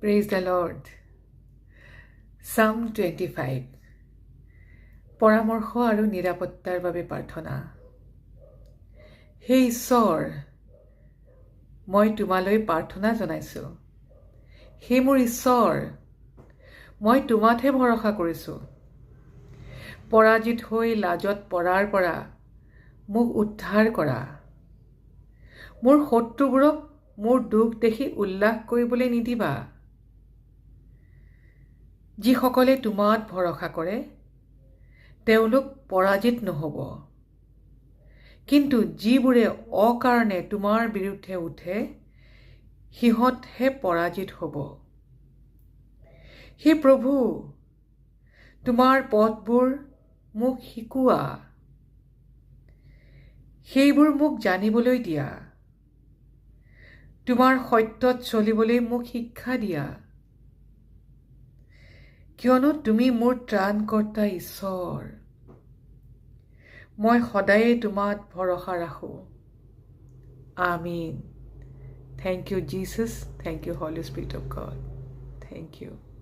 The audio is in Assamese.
Praise the Lord. Psalm 25. পৰামৰ্শ আৰু নিৰাপত্তাৰ বাবে প্ৰাৰ্থনা। হে ঈশ্বৰ, মই তোমালৈ প্ৰাৰ্থনা জনাইছোঁ। হে মোৰ ঈশ্বৰ, মই তোমাতহে ভৰসা কৰিছোঁ। পৰাজিত হৈ লাজত পৰাৰ পৰা মোক উদ্ধাৰ কৰা। মোৰ শত্ৰুবোৰক মোৰ দুখ দেখি উল্লাস কৰিবলৈ নিদিবা। যিসকলে তোমাত ভৰসা কৰে তেওঁলোক পৰাজিত নহ'ব, কিন্তু যিবোৰে অকাৰণে তোমাৰ বিৰুদ্ধে উঠে সিহঁতহে পৰাজিত হ'ব। হে প্ৰভু, তোমাৰ পথবোৰ মোক শিকোৱা, সেইবোৰ মোক জানিবলৈ দিয়া। তোমাৰ সত্যত চলিবলৈ মোক শিক্ষা দিয়া, কিয়নো তুমি মোৰ ত্ৰাণকৰ্তা ঈশ্বৰ। মই সদায়ে তোমাত ভৰসা ৰাখোঁ। আমিন। Thank you, Jesus. Thank you, Holy Spirit of God. Thank you.